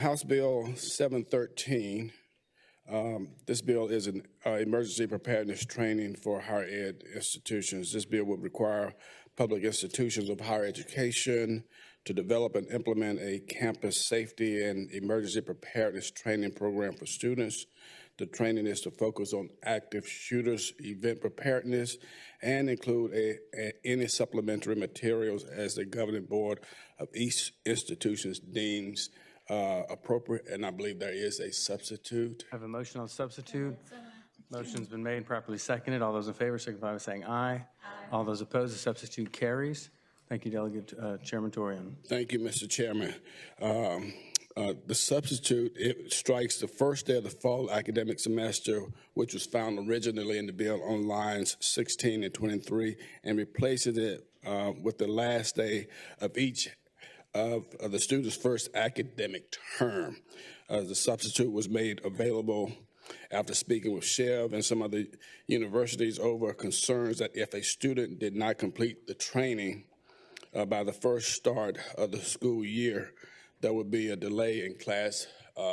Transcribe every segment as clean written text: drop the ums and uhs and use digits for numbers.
House Bill 713. This bill is an emergency preparedness training for higher ed institutions. This bill would require public institutions of higher education to develop and implement a campus safety and emergency preparedness training program for students. The training is to focus on active shooters, event preparedness, and include any supplementary materials as the governing board of each institution deems appropriate, and I believe there is a substitute. I have a motion on substitute. Motion's been made and properly seconded. All those in favor signify by saying aye. Aye. All those opposed, the substitute carries. Thank you, Delegate Chairman Torian. Thank you, Mr. Chairman. The substitute, it strikes the first day of the fall academic semester, which was found originally in the bill on lines 16 and 23, and replaces it with the last day of each of the student's first academic term. The substitute was made available after speaking with Chev and some other universities over concerns that if a student did not complete the training by the first start of the school year, there would be a delay in class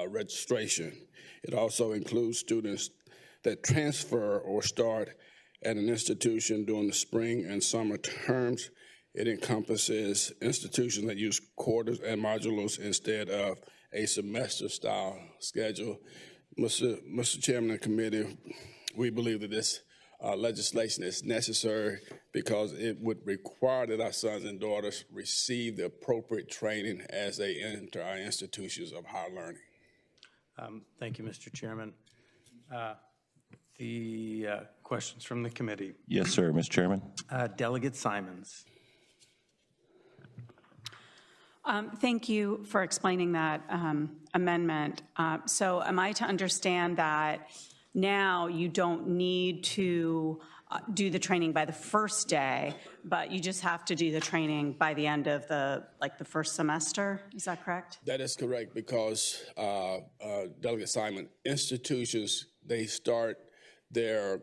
registration. It also includes students that transfer or start at an institution during the spring and summer terms. It encompasses institutions that use quarters and modulars instead of a semester-style schedule. Mr. Chairman of the committee, we believe that this legislation is necessary because it would require that our sons and daughters receive the appropriate training as they enter our institutions of higher learning. Thank you, Mr. Chairman. The questions from the committee. Yes, sir, Mr. Chairman. Delegate Simons. Thank you for explaining that amendment. So am I to understand that now you don't need to do the training by the first day, but you just have to do the training by the end of the first semester? Is that correct? That is correct because, Delegate Simon, institutions, they start their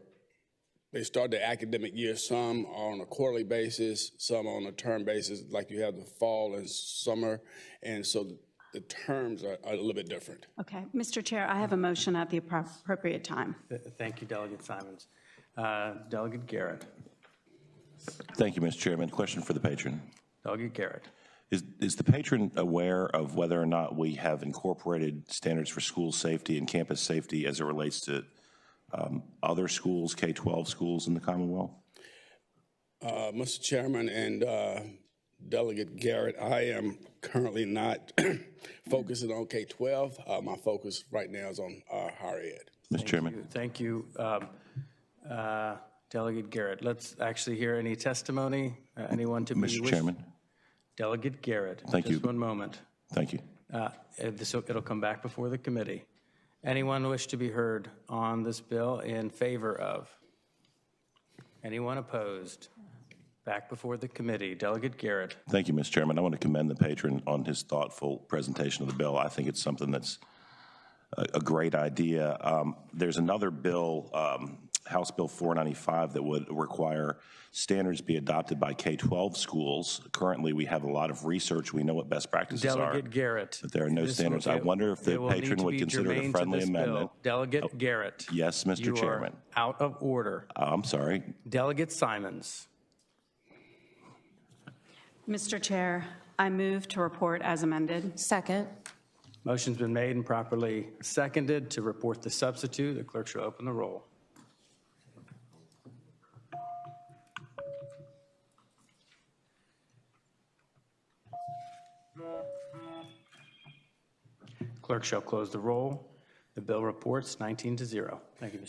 academic year, some on a quarterly basis, some on a term basis, like you have the fall and summer, and so the terms are a little bit different. Okay. Mr. Chair, I have a motion at the appropriate time. Thank you, Delegate Simons. Delegate Garrett. Thank you, Mr. Chairman. Question for the patron. Delegate Garrett. Is the patron aware of whether or not we have incorporated standards for school safety and campus safety as it relates to other schools, K-12 schools in the Commonwealth? Mr. Chairman and Delegate Garrett, I am currently not focusing on K-12. My focus right now is on higher ed. Mr. Chairman. Thank you. Delegate Garrett. Let's actually hear any testimony. Anyone to be Mr. Chairman. Delegate Garrett. Thank you. Just one moment. Thank you. It'll come back before the committee. Anyone wish to be heard on this bill in favor of? Anyone opposed? Back before the committee. Delegate Garrett. Thank you, Mr. Chairman. I want to commend the patron on his thoughtful presentation of the bill. I think it's something that's a great idea. There's another bill, House Bill 495, that would require standards be adopted by K-12 schools. Currently, we have a lot of research. We know what best practices are. Delegate Garrett. But there are no standards. I wonder if the patron would consider it a friendly amendment. Delegate Garrett. Yes, Mr. Chairman. You are out of order. I'm sorry. Delegate Simons. Mr. Chair, I move to report as amended. Second. Motion's been made and properly seconded to report the substitute. The clerk shall open the roll. Clerk shall close the roll. The bill reports 19-0. Thank you, Mr.